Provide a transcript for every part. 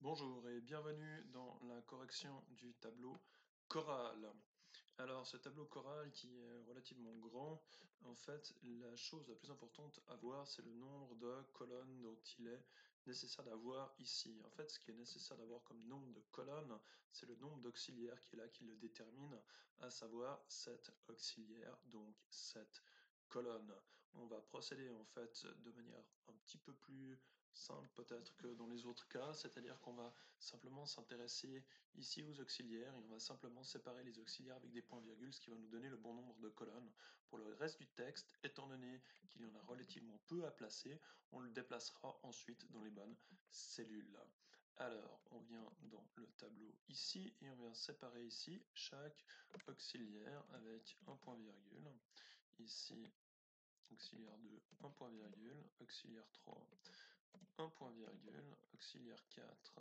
Bonjour et bienvenue dans la correction du tableau choral. Alors ce tableau choral qui est relativement grand, en fait la chose la plus importante à voir c'est le nombre de colonnes dont il est nécessaire d'avoir ici. En fait ce qui est nécessaire d'avoir comme nombre de colonnes, c'est le nombre d'auxiliaires qui est là qui le détermine, à savoir 7 auxiliaires, donc 7 colonnes. On va procéder en fait de manière un petit peu plus simple peut-être que dans les autres cas, c'est-à-dire qu'on va simplement s'intéresser ici aux auxiliaires et on va simplement séparer les auxiliaires avec des points-virgules, ce qui va nous donner le bon nombre de colonnes. Pour le reste du texte, étant donné qu'il y en a relativement peu à placer, on le déplacera ensuite dans les bonnes cellules. Alors, on vient dans le tableau ici et on vient séparer ici chaque auxiliaire avec un point-virgule. Ici, auxiliaire 2, un point-virgule, auxiliaire 3, un point-virgule, auxiliaire 4,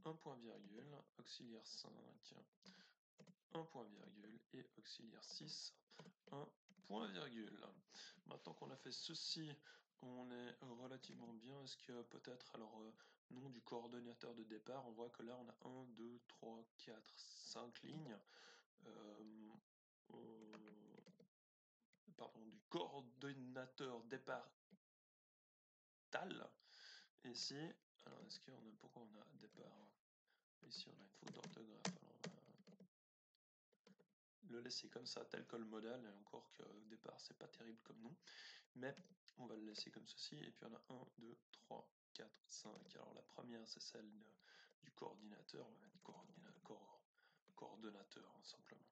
un point-virgule, auxiliaire 5, un point-virgule et auxiliaire 6, un point-virgule. Maintenant qu'on a fait ceci, on est relativement bien. Est-ce que peut-être, alors, nom du coordonnateur de départ, on voit que là on a 1, 2, 3, 4, 5 lignes. Euh, Pardon, du coordonnateur départ tal. Ici, alors est-ce qu'on a, pourquoi on a départ? Ici on a une faute d'orthographe, alors on va le laisser comme ça, tel que le modèle, et encore que au départ c'est pas terrible comme nom, mais on va le laisser comme ceci, et puis on a 1, 2, 3, 4, 5. Alors la première c'est celle du coordinateur, on va mettre coordonnateur hein, simplement.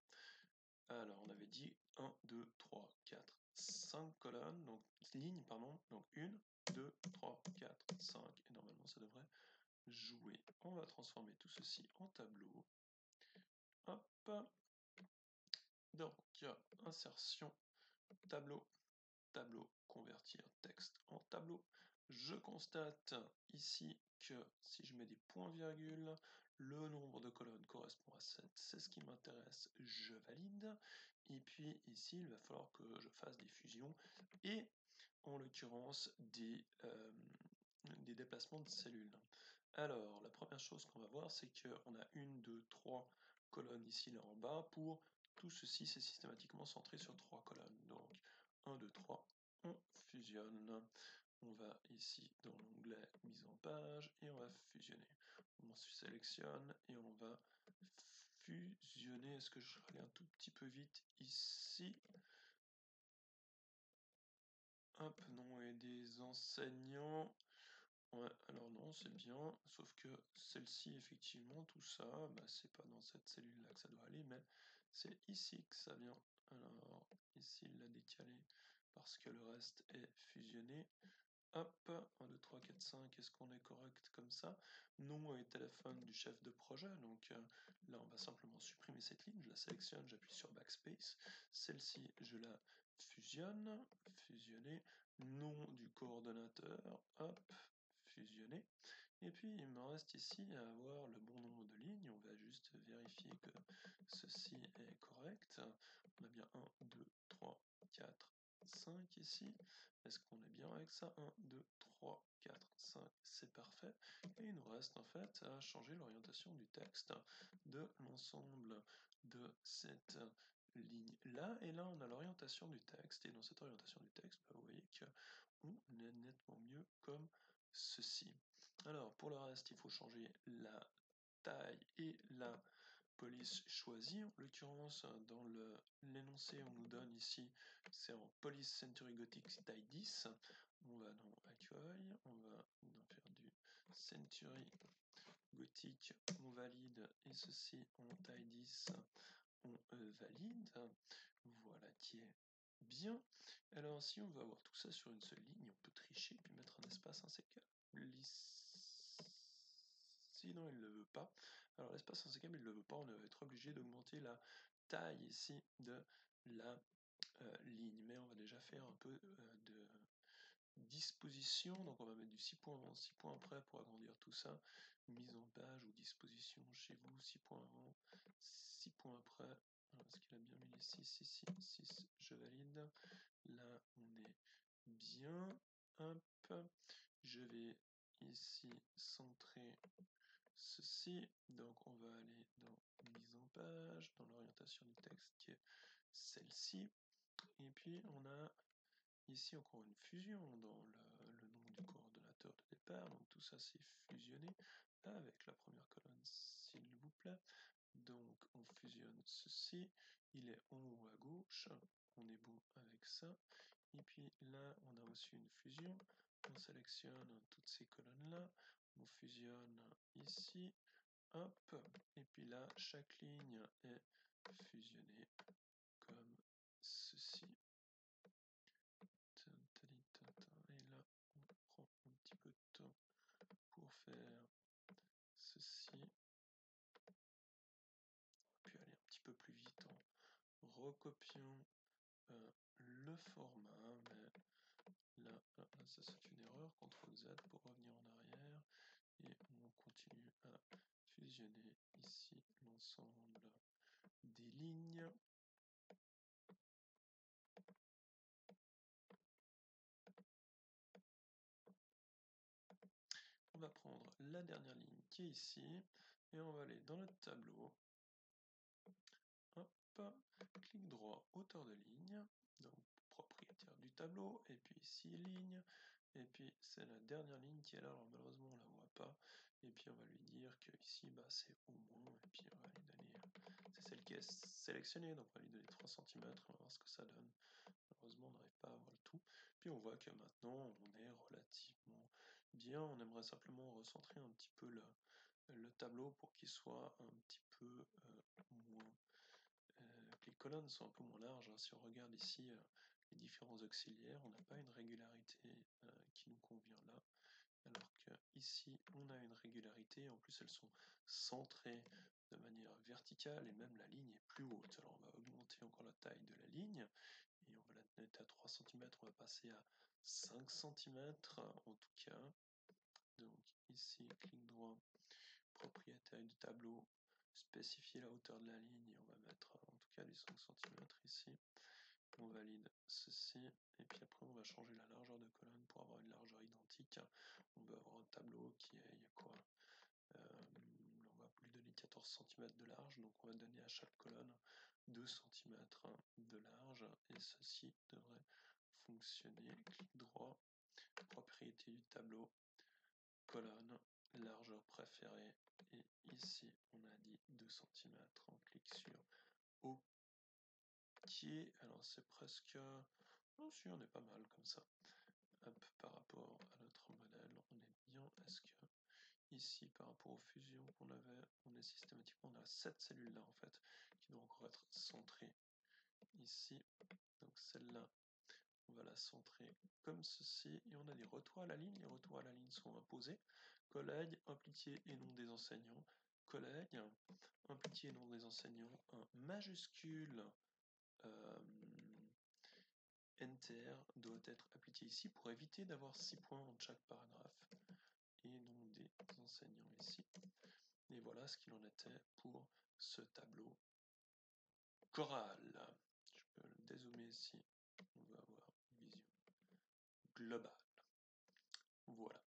Alors on avait dit 1, 2, 3, 4, 5 colonnes, donc lignes, pardon, donc 1, 2, 3, 4, 5, et normalement ça devrait jouer. On va transformer tout ceci en tableau. Hop, donc insertion, tableau, tableau, convertir texte en tableau. Je constate ici que si je mets des points-virgules, le nombre de colonnes correspond à 7, c'est ce qui m'intéresse, je valide. Et puis ici, il va falloir que je fasse des fusions et en l'occurrence des déplacements de cellules. Alors, la première chose qu'on va voir, c'est qu'on a 1, 2, 3 colonnes ici, là en bas. Pour tout ceci, c'est systématiquement centré sur 3 colonnes. Donc, 1, 2, 3, on fusionne. On va ici dans l'onglet mise en page et on va fusionner. On sélectionne et on va fusionner. Est-ce que je vais aller un tout petit peu vite ici? Hop, nom et des enseignants. Ouais, alors non, c'est bien, sauf que celle-ci, effectivement, tout ça, bah, c'est pas dans cette cellule-là que ça doit aller, mais c'est ici que ça vient. Alors, ici, il l'a décalé parce que le reste est fusionné. Hop, 1, 2, 3, 4, 5, est-ce qu'on est correct comme ça? Nom et téléphone du chef de projet, donc là on va simplement supprimer cette ligne, je la sélectionne, j'appuie sur Backspace, celle-ci je la fusionne, fusionner, nom du coordonnateur, hop, fusionner, et puis il me reste ici à avoir le bon nombre de lignes, on va juste vérifier que ceci est correct, on a bien 1, 2, 3, 4, 5 ici. Est-ce qu'on est bien avec ça? 1, 2, 3, 4, 5, c'est parfait. Et il nous reste en fait à changer l'orientation du texte de l'ensemble de cette ligne-là. Et là, on a l'orientation du texte. Et dans cette orientation du texte, bah, vous voyez qu'on est nettement mieux comme ceci. Alors, pour le reste, il faut changer la taille et la police choisie. En l'occurrence, dans l'énoncé, on nous donne ici, c'est en police Century Gothic taille 10. On va dans accueil, on va faire du Century Gothic, on valide, et ceci en taille 10, on valide. Voilà qui est bien. Alors, si on veut avoir tout ça sur une seule ligne, on peut tricher puis mettre un espace insécable. Sinon, il ne le veut pas. Alors, l'espace insécable, il ne le veut pas. On va être obligé d'augmenter la taille ici de la ligne. Mais on va déjà faire un peu de disposition. Donc, on va mettre du 6 points avant, 6 points après pour agrandir tout ça. Mise en page ou disposition chez vous, 6 points avant, 6 points après. Est-ce qu'il a bien mis les 6, 6, 6, 6, je valide. Là, on est bien. Hop, je vais ici centrer ceci. Donc on va aller dans mise en page, dans l'orientation du texte qui est celle-ci. Et puis on a ici encore une fusion dans le nom du coordonnateur de départ. Donc tout ça c'est fusionné avec la première colonne, s'il vous plaît. Donc on fusionne ceci, il est en haut à gauche, on est bon avec ça. Et puis là on a aussi une fusion, on sélectionne toutes ces colonnes là, on fusionne ici, hop, et puis là chaque ligne est fusionnée comme ceci. Et là on prend un petit peu de temps pour faire ceci, puis aller un petit peu plus vite en recopiant le format, mais là ça c'est une erreur, CTRL Z pour revenir en arrière, et on continue à fusionner ici l'ensemble des lignes. On va prendre la dernière ligne qui est ici, et on va aller dans notre tableau, hop, clic droit, hauteur de ligne, donc propriétaire du tableau, et puis ici ligne, et puis c'est la dernière ligne qui est là, alors malheureusement on la voit pas, et puis on va lui dire que ici bah, c'est au moins, et puis on va lui donner, c'est celle qui est sélectionnée, donc on va lui donner 3 cm, on va voir ce que ça donne. Malheureusement on n'arrive pas à voir le tout, puis on voit que maintenant on est relativement bien, on aimerait simplement recentrer un petit peu le tableau pour qu'il soit un petit peu moins... que les colonnes sont un peu moins larges, hein. Si on regarde ici les différents auxiliaires, on n'a pas une régularité qui nous convient là, alors que ici on a une régularité, en plus elles sont centrées de manière verticale et même la ligne est plus haute. Alors on va augmenter encore la taille de la ligne et on va la mettre à 3 cm, on va passer à 5 cm en tout cas. Donc ici, clic droit, propriétaire du tableau, spécifier la hauteur de la ligne et on va mettre en tout cas du 5 cm ici. On valide ceci et puis après on va changer la largeur de colonne pour avoir une largeur identique. On veut avoir un tableau qui est quoi, on va lui donner 14 cm de large, donc on va donner à chaque colonne 2 cm de large et ceci devrait fonctionner. Clic droit, propriété du tableau, colonne, largeur préférée, et ici on a dit 2 cm, on clique sur OK, alors c'est presque... Non, si on est pas mal comme ça. Hop, par rapport à notre modèle, on est bien. Est-ce que ici, par rapport aux fusions qu'on avait, on est systématiquement, on a cette cellule-là en fait, qui doit encore être centrée ici. Donc celle-là, on va la centrer comme ceci, et on a des retours à la ligne. Les retours à la ligne sont imposés. Collègues, impliqués et non des enseignants. Collègues, impliqués et non des enseignants. Un majuscule Enter doit être appliqué ici pour éviter d'avoir 6 points entre chaque paragraphe et non des enseignants ici. Et voilà ce qu'il en était pour ce tableau choral. Je peux le dézoomer ici, on va avoir une vision globale. Voilà.